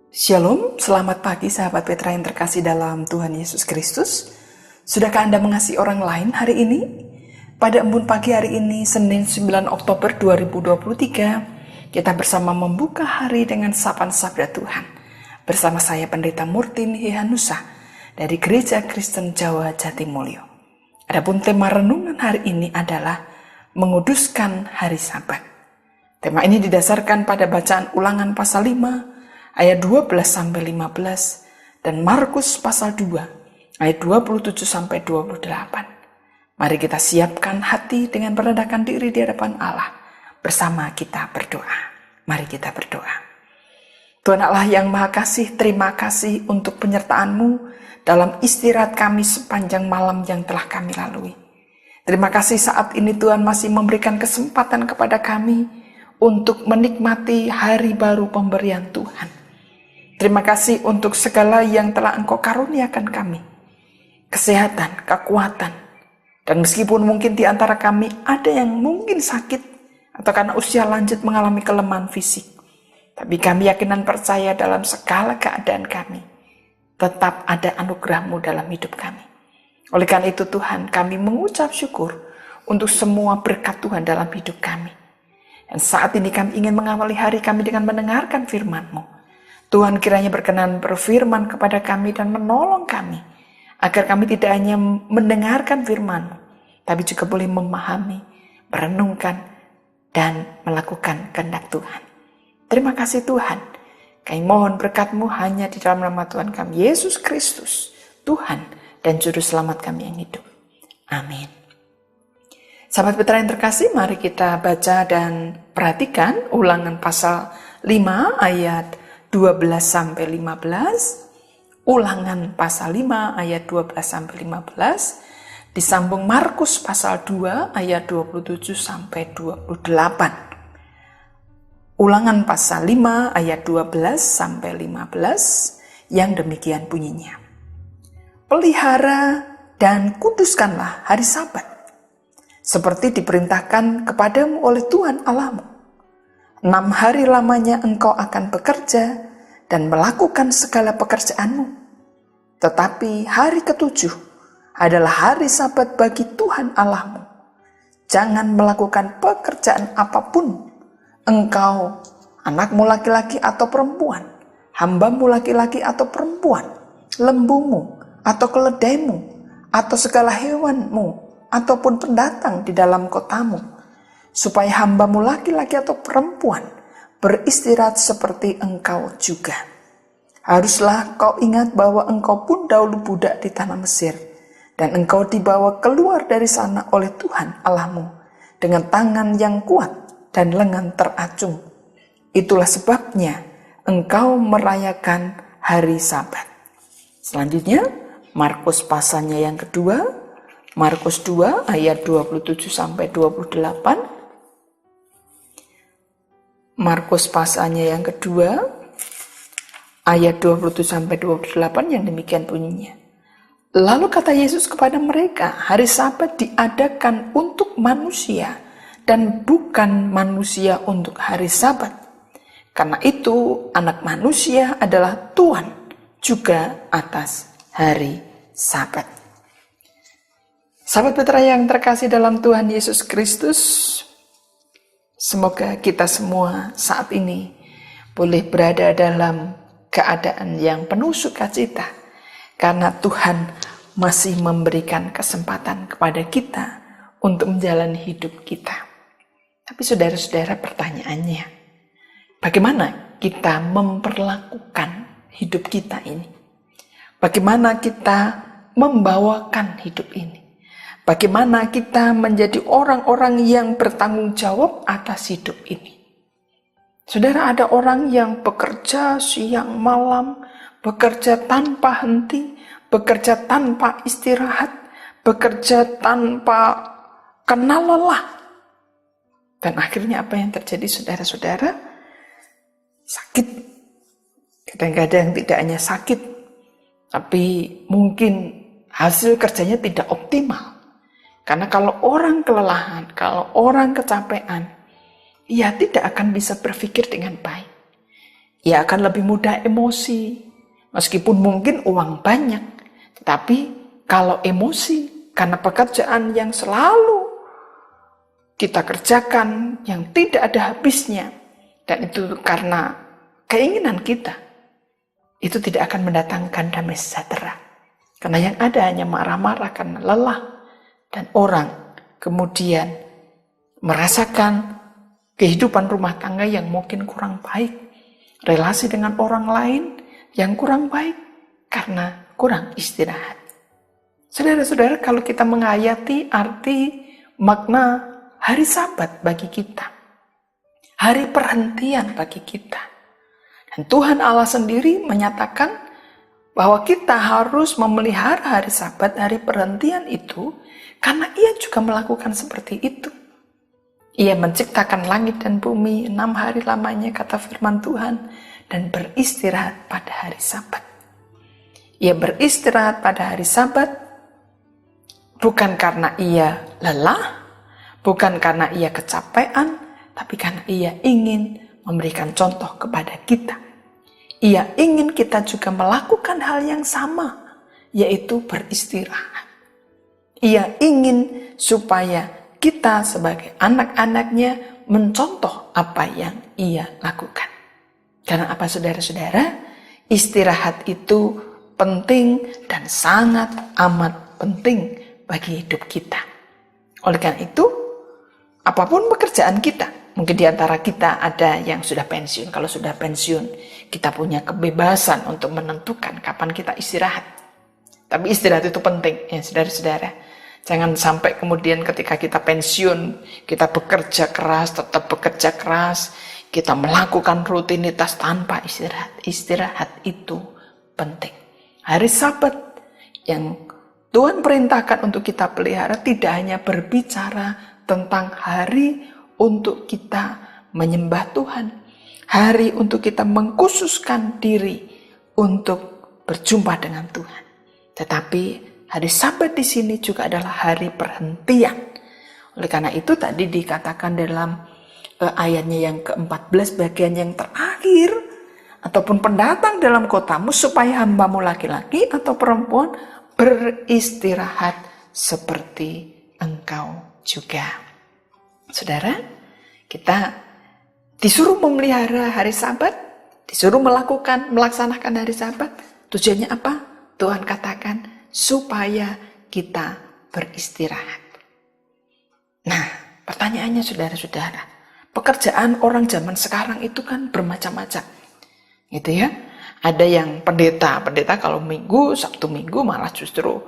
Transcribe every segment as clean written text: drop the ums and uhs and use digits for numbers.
Shalom, selamat pagi sahabat Petra yang terkasih dalam Tuhan Yesus Kristus. Sudahkah Anda mengasihi orang lain hari ini? Pada embun pagi hari ini, Senin 9 Oktober 2023, kita bersama membuka hari dengan sapaan sabda Tuhan. Bersama saya Pendeta Murtin Hehanusa dari Gereja Kristen Jawa Jatimulyo. Adapun tema renungan hari ini adalah menguduskan hari Sabat. Tema ini didasarkan pada bacaan Ulangan pasal 5 ayat 12-15 dan Markus pasal 2 ayat 27-28. Mari kita siapkan hati dengan merendahkan diri di hadapan Allah. Bersama kita berdoa. Mari kita berdoa. Tuhan Allah yang Maha Kasih, terima kasih untuk penyertaan-Mu dalam istirahat kami sepanjang malam yang telah kami lalui. Terima kasih saat ini Tuhan masih memberikan kesempatan kepada kami untuk menikmati hari baru pemberian Tuhan. Terima kasih untuk segala yang telah Engkau karuniakan kami. Kesehatan, kekuatan. Dan meskipun mungkin di antara kami ada yang mungkin sakit atau karena usia lanjut mengalami kelemahan fisik. Tapi kami yakin dan percaya dalam segala keadaan kami. Tetap ada anugerah-Mu dalam hidup kami. Oleh karena itu Tuhan, kami mengucap syukur untuk semua berkat Tuhan dalam hidup kami. Dan saat ini kami ingin mengawali hari kami dengan mendengarkan firman-Mu. Tuhan kiranya berkenan berfirman kepada kami dan menolong kami, agar kami tidak hanya mendengarkan firman-Mu, tapi juga boleh memahami, merenungkan, dan melakukan kehendak Tuhan. Terima kasih Tuhan. Kami mohon berkat-Mu hanya di dalam nama Tuhan kami, Yesus Kristus, Tuhan dan Juru Selamat kami yang hidup. Amin. Sahabat Petra yang terkasih, mari kita baca dan perhatikan Ulangan pasal 5 ayat 12-15, Ulangan pasal 5 ayat 12-15, disambung Markus pasal 2 ayat 27-28. Ulangan pasal 5 ayat 12-15 yang demikian bunyinya. Pelihara dan kuduskanlah hari Sabat, seperti diperintahkan kepadamu oleh Tuhan Allahmu. 6 hari lamanya engkau akan bekerja dan melakukan segala pekerjaanmu. Tetapi hari ke-7 adalah hari Sabat bagi Tuhan Allahmu. Jangan melakukan pekerjaan apapun. Engkau, anakmu laki-laki atau perempuan, hambamu laki-laki atau perempuan, lembumu atau keledaimu, atau segala hewanmu, ataupun pendatang di dalam kotamu, supaya hambamu laki-laki atau perempuan beristirahat seperti engkau juga. Haruslah kau ingat bahwa engkau pun dahulu budak di tanah Mesir, dan engkau dibawa keluar dari sana oleh Tuhan Allahmu dengan tangan yang kuat dan lengan teracung. Itulah sebabnya engkau merayakan hari Sabat. Selanjutnya, Markus pasalnya yang kedua, Markus 2 ayat 27-28. Markus pasalnya yang kedua, ayat 27-28 yang demikian bunyinya. Lalu kata Yesus kepada mereka, hari Sabat diadakan untuk manusia dan bukan manusia untuk hari Sabat. Karena itu anak manusia adalah Tuhan juga atas hari Sabat. Sahabat Petra yang terkasih dalam Tuhan Yesus Kristus, semoga kita semua saat ini boleh berada dalam keadaan yang penuh sukacita, karena Tuhan masih memberikan kesempatan kepada kita untuk menjalani hidup kita. Tapi saudara-saudara, pertanyaannya, bagaimana kita memperlakukan hidup kita ini? Bagaimana kita membawakan hidup ini? Bagaimana kita menjadi orang-orang yang bertanggung jawab atas hidup ini? Saudara, ada orang yang bekerja siang malam, bekerja tanpa henti, bekerja tanpa istirahat, bekerja tanpa kenal lelah. Dan akhirnya apa yang terjadi saudara-saudara? Sakit. Kadang-kadang tidak hanya sakit, tapi mungkin hasil kerjanya tidak optimal. Karena kalau orang kelelahan, kalau orang kecapean, ia tidak akan bisa berpikir dengan baik. Ia akan lebih mudah emosi. Meskipun mungkin uang banyak, tetapi kalau emosi karena pekerjaan yang selalu kita kerjakan yang tidak ada habisnya, dan itu karena keinginan kita, itu tidak akan mendatangkan damai sejahtera. Karena yang ada hanya marah-marah karena lelah, dan orang kemudian merasakan kehidupan rumah tangga yang mungkin kurang baik, relasi dengan orang lain yang kurang baik karena kurang istirahat. Saudara-saudara, kalau kita menghayati arti makna hari Sabat bagi kita, hari perhentian bagi kita, dan Tuhan Allah sendiri menyatakan bahwa kita harus memelihara hari Sabat, hari perhentian itu, karena Ia juga melakukan seperti itu. Ia menciptakan langit dan bumi 6 hari lamanya, kata firman Tuhan, dan beristirahat pada hari Sabat. Ia beristirahat pada hari Sabat bukan karena ia lelah, bukan karena ia kecapean, tapi karena ia ingin memberikan contoh kepada kita. Ia ingin kita juga melakukan hal yang sama, yaitu beristirahat. Ia ingin supaya kita sebagai anak-anaknya mencontoh apa yang ia lakukan. Karena apa, saudara-saudara? Istirahat itu penting dan sangat amat penting bagi hidup kita. Oleh karena itu, apapun pekerjaan kita, mungkin di antara kita ada yang sudah pensiun. Kalau sudah pensiun, kita punya kebebasan untuk menentukan kapan kita istirahat. Tapi istirahat itu penting, ya saudara-saudara. Jangan sampai kemudian ketika kita pensiun, kita bekerja keras, tetap bekerja keras, kita melakukan rutinitas tanpa istirahat. Istirahat itu penting. Hari Sabat yang Tuhan perintahkan untuk kita pelihara tidak hanya berbicara tentang hari untuk kita menyembah Tuhan, hari untuk kita mengkhususkan diri untuk berjumpa dengan Tuhan. Tetapi hari Sabat di sini juga adalah hari perhentian. Oleh karena itu tadi dikatakan dalam ayatnya yang ke-14 bagian yang terakhir, ataupun pendatang dalam kotamu supaya hambamu laki-laki atau perempuan beristirahat seperti engkau juga. Saudara, kita disuruh memelihara hari Sabat, disuruh melaksanakan hari Sabat. Tujuannya apa? Tuhan katakan supaya kita beristirahat. Nah, pertanyaannya saudara-saudara, pekerjaan orang zaman sekarang itu kan bermacam-macam, gitu ya. Ada yang pendeta kalau Minggu, Sabtu Minggu malah justru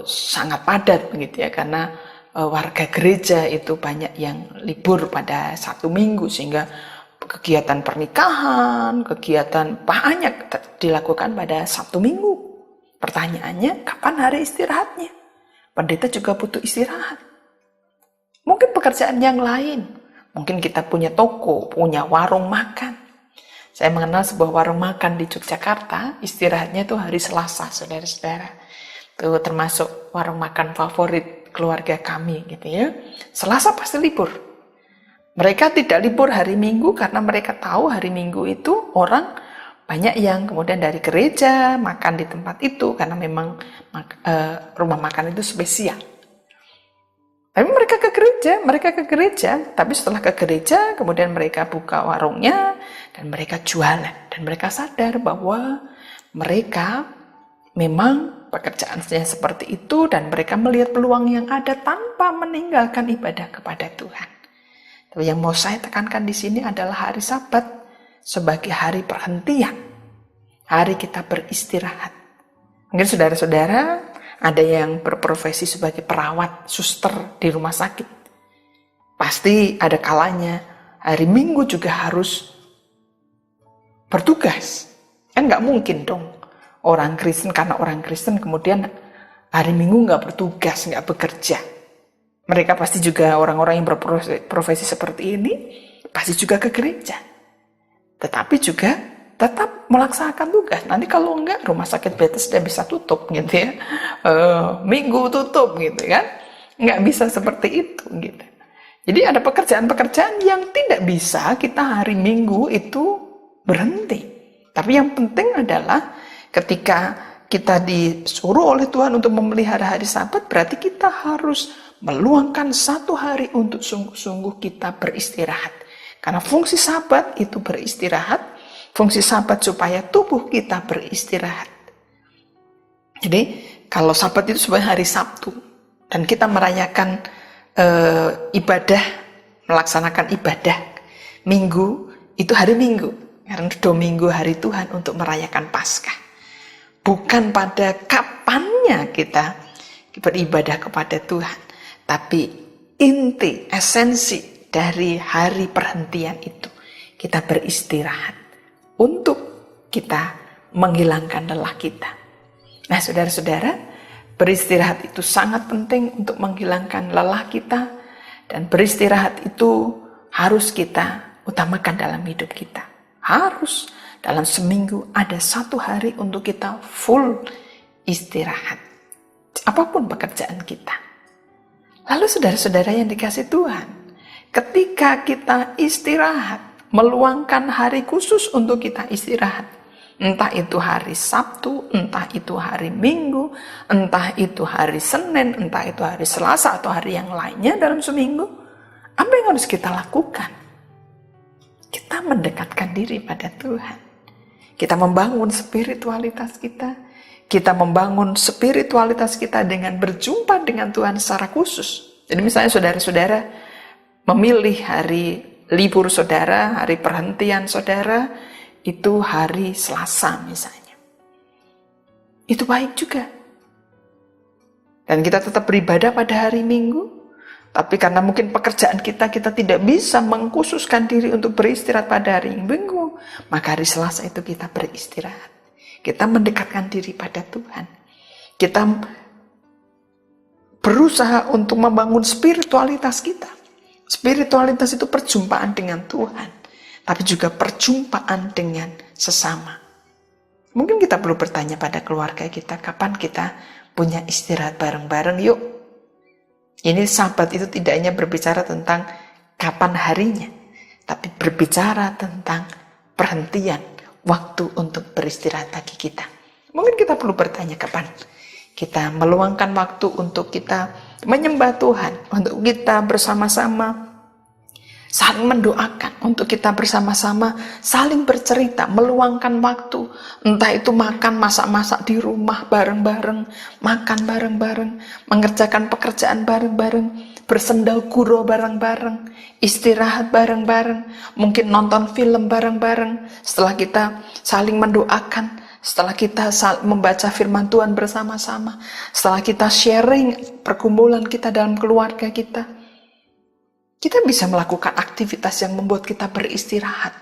sangat padat, gitu ya, karena warga gereja itu banyak yang libur pada Sabtu Minggu, sehingga kegiatan pernikahan, kegiatan banyak dilakukan pada Sabtu Minggu. Pertanyaannya, kapan hari istirahatnya? Pendeta juga butuh istirahat. Mungkin pekerjaan yang lain. Mungkin kita punya toko, punya warung makan. Saya mengenal sebuah warung makan di Yogyakarta, istirahatnya itu hari Selasa, saudara-saudara. Itu termasuk warung makan favorit keluarga kami, gitu ya. Selasa pasti libur. Mereka tidak libur hari Minggu karena mereka tahu hari Minggu itu orang banyak yang kemudian dari gereja makan di tempat itu, karena memang rumah makan itu spesial. Tapi mereka ke gereja, tapi setelah ke gereja, kemudian mereka buka warungnya, dan mereka jualan. Dan mereka sadar bahwa mereka memang pekerjaannya seperti itu, dan mereka melihat peluang yang ada tanpa meninggalkan ibadah kepada Tuhan. Tapi yang mau saya tekankan di sini adalah hari Sabat sebagai hari perhentian. Hari kita beristirahat. Mungkin saudara-saudara ada yang berprofesi sebagai perawat, suster di rumah sakit. Pasti ada kalanya hari Minggu juga harus bertugas. Kan nggak mungkin dong orang Kristen, karena orang Kristen kemudian hari Minggu nggak bertugas, nggak bekerja. Mereka pasti juga orang-orang yang berprofesi seperti ini pasti juga ke gereja. Tetapi juga tetap melaksanakan tugas. Nanti kalau enggak, rumah sakit Bethesda bisa tutup, gitu ya. Minggu tutup, gitu kan. Enggak bisa seperti itu, gitu. Jadi ada pekerjaan-pekerjaan yang tidak bisa kita hari Minggu itu berhenti. Tapi yang penting adalah ketika kita disuruh oleh Tuhan untuk memelihara hari Sabat, berarti kita harus meluangkan 1 hari untuk sungguh-sungguh kita beristirahat. Karena fungsi Sabat itu beristirahat, fungsi Sabat supaya tubuh kita beristirahat. Jadi kalau Sabat itu sebenarnya hari Sabtu, dan kita merayakan ibadah, melaksanakan ibadah Minggu, itu hari Minggu. Karena Domingo hari Tuhan untuk merayakan Paskah. Bukan pada kapannya kita beribadah kepada Tuhan, tapi inti, esensi dari hari perhentian itu, kita beristirahat untuk kita menghilangkan lelah kita. Nah, saudara-saudara, beristirahat itu sangat penting untuk menghilangkan lelah kita, dan beristirahat itu harus kita utamakan dalam hidup kita. Harus dalam seminggu ada 1 hari untuk kita full istirahat. Apapun pekerjaan kita. Lalu saudara-saudara yang dikasih Tuhan, ketika kita istirahat, meluangkan hari khusus untuk kita istirahat, entah itu hari Sabtu, entah itu hari Minggu, entah itu hari Senin, entah itu hari Selasa atau hari yang lainnya dalam seminggu, apa yang harus kita lakukan? Kita mendekatkan diri pada Tuhan. Kita membangun spiritualitas kita. Kita membangun spiritualitas kita dengan berjumpa dengan Tuhan secara khusus. Jadi misalnya saudara-saudara memilih hari libur saudara, hari perhentian saudara, itu hari Selasa misalnya. Itu baik juga. Dan kita tetap beribadah pada hari Minggu. Tapi karena mungkin pekerjaan kita tidak bisa mengkhususkan diri untuk beristirahat pada hari Minggu, maka hari Selasa itu kita beristirahat. Kita mendekatkan diri pada Tuhan. Kita berusaha untuk membangun spiritualitas kita. Spiritualitas itu perjumpaan dengan Tuhan, tapi juga perjumpaan dengan sesama. Mungkin kita perlu bertanya pada keluarga kita, kapan kita punya istirahat bareng-bareng, yuk. Ini Sabat itu tidak hanya berbicara tentang kapan harinya, tapi berbicara tentang perhentian, waktu untuk beristirahat bagi kita. Mungkin kita perlu bertanya kapan kita meluangkan waktu untuk kita menyembah Tuhan, untuk kita bersama-sama saling mendoakan, untuk kita bersama-sama saling bercerita, meluangkan waktu, entah itu makan, masak-masak di rumah bareng-bareng, makan bareng-bareng, mengerjakan pekerjaan bareng-bareng, bersendau gurau bareng-bareng, istirahat bareng-bareng, mungkin nonton film bareng-bareng, setelah kita saling mendoakan, setelah kita membaca firman Tuhan bersama-sama, setelah kita sharing pergumulan kita dalam keluarga kita bisa melakukan aktivitas yang membuat kita beristirahat.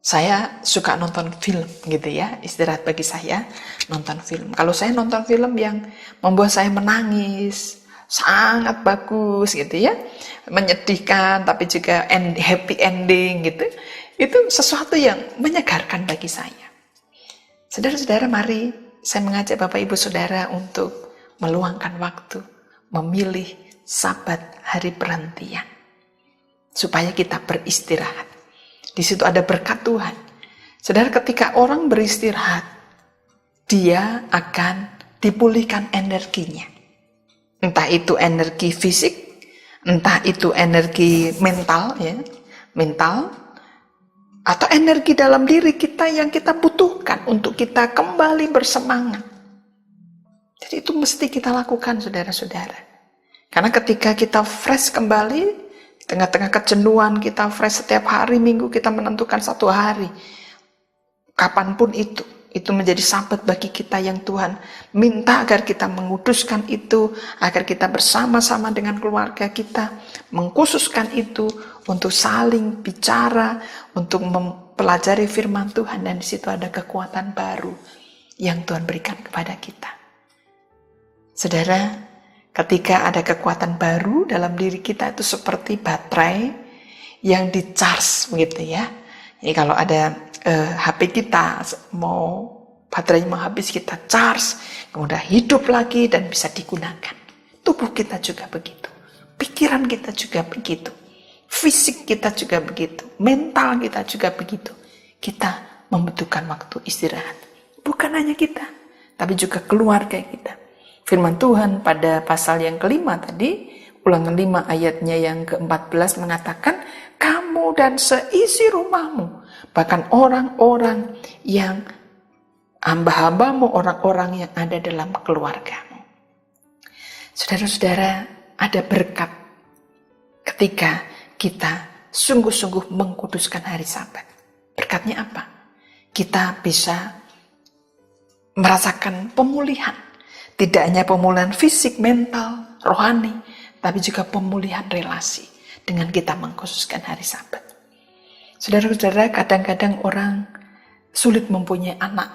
Saya suka nonton film gitu ya, istirahat bagi saya nonton film. Kalau saya nonton film yang membuat saya menangis, sangat bagus gitu ya, menyedihkan tapi juga happy ending gitu, itu sesuatu yang menyegarkan bagi saya. Saudara-saudara, mari saya mengajak Bapak Ibu Saudara untuk meluangkan waktu, memilih Sabat, hari perhentian, supaya kita beristirahat. Di situ ada berkat Tuhan. Saudara, ketika orang beristirahat, dia akan dipulihkan energinya. Entah itu energi fisik, entah itu energi mental, atau energi dalam diri kita yang kita butuhkan untuk kita kembali bersemangat. Jadi itu mesti kita lakukan, saudara-saudara. Karena ketika kita fresh kembali, di tengah-tengah kejenuhan kita fresh setiap hari Minggu, kita menentukan 1 hari. Kapanpun itu menjadi Sabat bagi kita yang Tuhan minta agar kita menguduskan itu, agar kita bersama-sama dengan keluarga kita, mengkhususkan itu untuk saling bicara, untuk mempelajari firman Tuhan, dan di situ ada kekuatan baru yang Tuhan berikan kepada kita. Saudara, ketika ada kekuatan baru dalam diri kita, itu seperti baterai yang di-charge begitu ya. Jadi kalau ada HP kita mau baterainya mau habis, kita charge, kemudian hidup lagi dan bisa digunakan. Tubuh kita juga begitu, pikiran kita juga begitu, fisik kita juga begitu, mental kita juga begitu. kita membutuhkan waktu istirahat. Bukan hanya kita, tapi juga keluarga kita. Firman Tuhan pada pasal yang kelima tadi, Ulangan 5 ayatnya yang ke-14 mengatakan, kamu dan seisi rumahmu, bahkan orang-orang yang hamba-hambamu, orang-orang yang ada dalam keluargamu. Saudara-saudara, ada berkat ketika kita sungguh-sungguh mengkuduskan hari Sabat. Berkatnya apa? Kita bisa merasakan pemulihan. Tidak hanya pemulihan fisik, mental, rohani, tapi juga pemulihan relasi dengan kita mengkhususkan hari Sabat. Saudara-saudara, kadang-kadang orang sulit mempunyai anak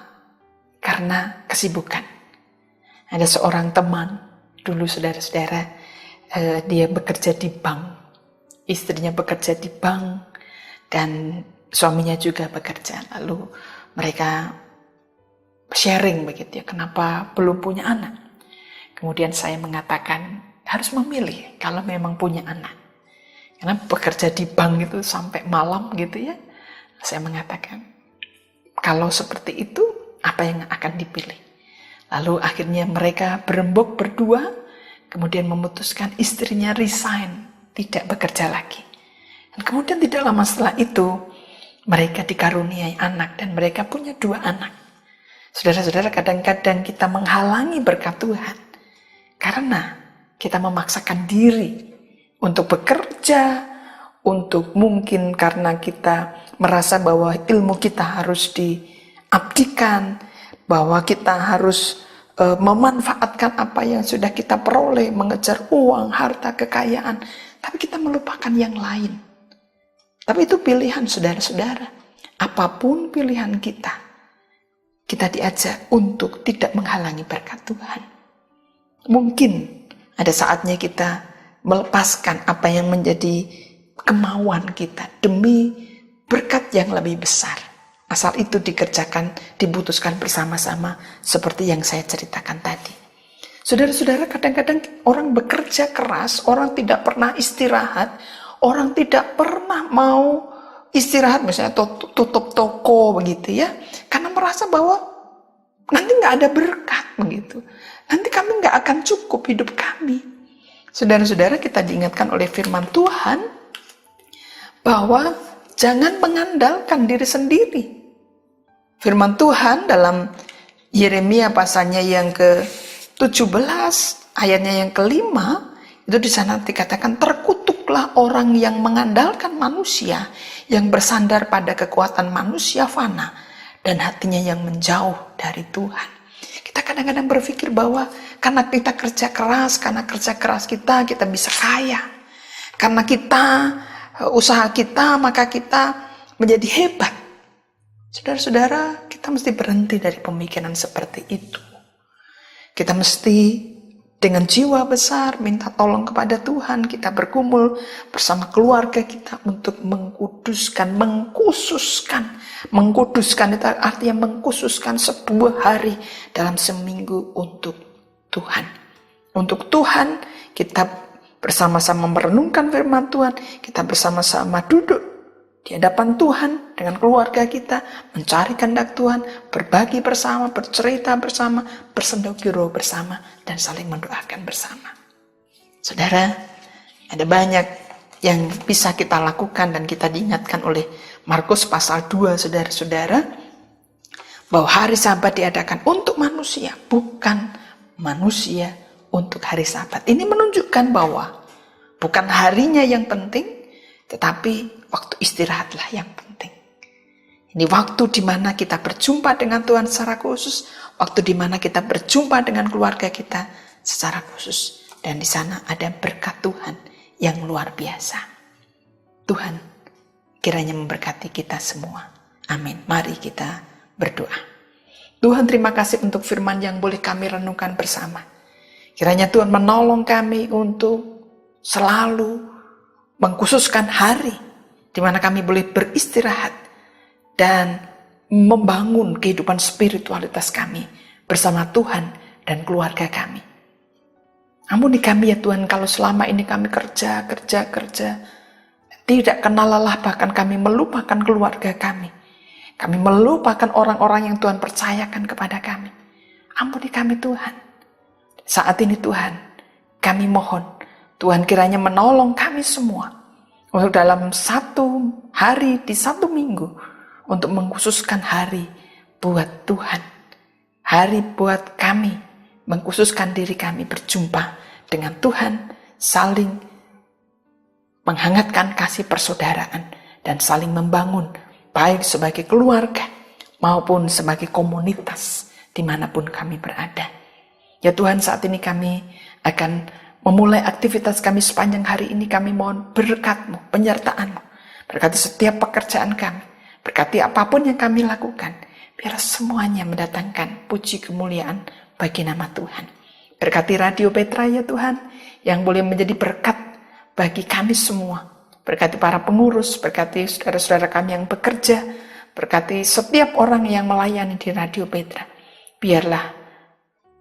karena kesibukan. Ada seorang teman, dulu saudara-saudara, dia bekerja di bank. Istrinya bekerja di bank dan suaminya juga bekerja. Lalu mereka sharing begitu ya, kenapa belum punya anak. Kemudian saya mengatakan harus memilih kalau memang punya anak. Karena bekerja di bank itu sampai malam gitu ya. Saya mengatakan kalau seperti itu apa yang akan dipilih. Lalu akhirnya mereka berembuk berdua, kemudian memutuskan istrinya resign, tidak bekerja lagi. Dan kemudian tidak lama setelah itu, mereka dikaruniai anak dan mereka punya 2 anak. Saudara-saudara, kadang-kadang kita menghalangi berkat Tuhan karena kita memaksakan diri untuk bekerja, untuk mungkin karena kita merasa bahwa ilmu kita harus diabdikan, bahwa kita harus memanfaatkan apa yang sudah kita peroleh, mengejar uang, harta, kekayaan, tapi kita melupakan yang lain. Tapi itu pilihan saudara-saudara. Apapun pilihan kita diajak untuk tidak menghalangi berkat Tuhan. Mungkin ada saatnya kita melepaskan apa yang menjadi kemauan kita demi berkat yang lebih besar. Asal itu dikerjakan, diputuskan bersama-sama seperti yang saya ceritakan tadi. Saudara-saudara, kadang-kadang orang bekerja keras, orang tidak pernah istirahat, orang tidak pernah mau istirahat, misalnya tutup toko begitu ya, karena merasa bahwa nanti nggak ada berkat begitu. Nanti kami nggak akan cukup hidup kami. Saudara-saudara, kita diingatkan oleh firman Tuhan bahwa jangan mengandalkan diri sendiri. Firman Tuhan dalam Yeremia pasalnya yang ke-17 ayatnya yang ke-5 itu di sana dikatakan, terkutuklah orang yang mengandalkan manusia, yang bersandar pada kekuatan manusia fana dan hatinya yang menjauh dari Tuhan. Kita kadang-kadang berpikir bahwa karena kita kerja keras, kita bisa kaya. Karena kita usaha kita, maka kita menjadi hebat. Saudara-saudara, kita mesti berhenti dari pemikiran seperti itu. Kita mesti dengan jiwa besar minta tolong kepada Tuhan. Kita bergumul bersama keluarga kita untuk mengkuduskan itu artinya mengkhususkan sebuah hari dalam seminggu untuk Tuhan. Untuk Tuhan, kita bersama-sama merenungkan firman Tuhan, kita bersama-sama duduk di hadapan Tuhan dengan keluarga kita, mencari kehendak Tuhan, berbagi bersama, bercerita bersama, bersendau-gurau bersama, dan saling mendoakan bersama. Saudara, ada banyak yang bisa kita lakukan dan kita diingatkan oleh Markus pasal 2, saudara-saudara, bahwa hari Sabat diadakan untuk manusia, bukan manusia untuk hari Sabat. Ini menunjukkan bahwa bukan harinya yang penting, tetapi waktu istirahatlah yang penting. Ini waktu di mana kita berjumpa dengan Tuhan secara khusus, waktu di mana kita berjumpa dengan keluarga kita secara khusus, dan di sana ada berkat Tuhan yang luar biasa. Tuhan kiranya memberkati kita semua. Amin. Mari kita berdoa. Tuhan, terima kasih untuk firman yang boleh kami renungkan bersama. Kiranya Tuhan menolong kami untuk selalu mengkhususkan hari di mana kami boleh beristirahat dan membangun kehidupan spiritualitas kami bersama Tuhan dan keluarga kami. Ampuni kami ya Tuhan, kalau selama ini kami kerja, tidak kenal lelah, bahkan kami melupakan keluarga kami. Kami melupakan orang-orang yang Tuhan percayakan kepada kami. Ampuni kami Tuhan. Saat ini Tuhan, kami mohon Tuhan kiranya menolong kami semua untuk dalam satu hari di satu minggu untuk mengkhususkan hari buat Tuhan. Hari buat kami, mengkhususkan diri kami berjumpa dengan Tuhan, saling menghangatkan kasih persaudaraan dan saling membangun baik sebagai keluarga maupun sebagai komunitas dimanapun kami berada. Ya Tuhan, saat ini kami akan memulai aktivitas kami sepanjang hari ini. Kami mohon berkat-Mu, penyertaan-Mu. Berkati setiap pekerjaan kami, berkati apapun yang kami lakukan, biar semuanya mendatangkan puji kemuliaan bagi nama Tuhan. Berkati Radio Petra ya Tuhan, yang boleh menjadi berkat bagi kami semua. Berkati para pengurus, berkati saudara-saudara kami yang bekerja, berkati setiap orang yang melayani di Radio Petra. Biarlah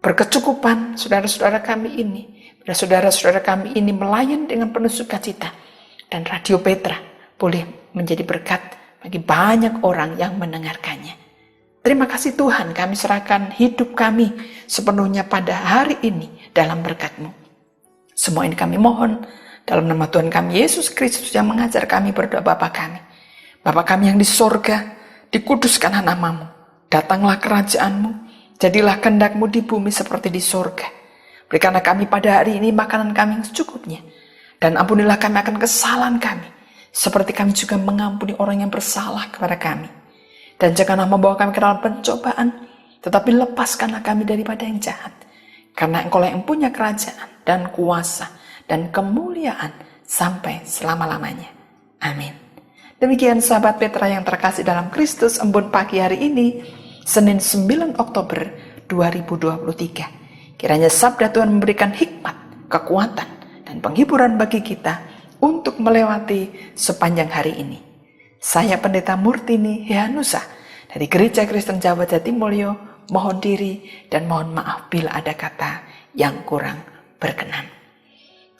berkecukupan saudara-saudara kami ini, biar saudara-saudara kami ini melayani dengan penuh sukacita, dan Radio Petra boleh menjadi berkat bagi banyak orang yang mendengarkannya. Terima kasih Tuhan, kami serahkan hidup kami sepenuhnya pada hari ini dalam berkat-Mu. Semua ini kami mohon dalam nama Tuhan kami Yesus Kristus yang mengajar kami berdoa. Bapa kami, Bapa kami yang di sorga, dikuduskanlah nama-Mu, datanglah kerajaan-Mu, jadilah kehendak-Mu di bumi seperti di sorga. Berikanlah kami pada hari ini makanan kami yang secukupnya, dan ampunilah kami akan kesalahan kami, seperti kami juga mengampuni orang yang bersalah kepada kami. Dan janganlah membawa kami ke dalam pencobaan, tetapi lepaskanlah kami daripada yang jahat. Karena Engkau lah yang punya kerajaan dan kuasa dan kemuliaan sampai selama-lamanya. Amin. Demikian sahabat Petra yang terkasih dalam Kristus, embun pagi hari ini, Senin 9 Oktober 2023. Kiranya sabda Tuhan memberikan hikmat, kekuatan, dan penghiburan bagi kita untuk melewati sepanjang hari ini. Saya Pendeta Murtini Hehanusa dari Gereja Kristen Jawa Jatimulyo, mohon diri dan mohon maaf bila ada kata yang kurang berkenan.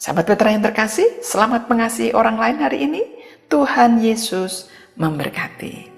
Sahabat Petra yang terkasih, selamat mengasihi orang lain hari ini. Tuhan Yesus memberkati.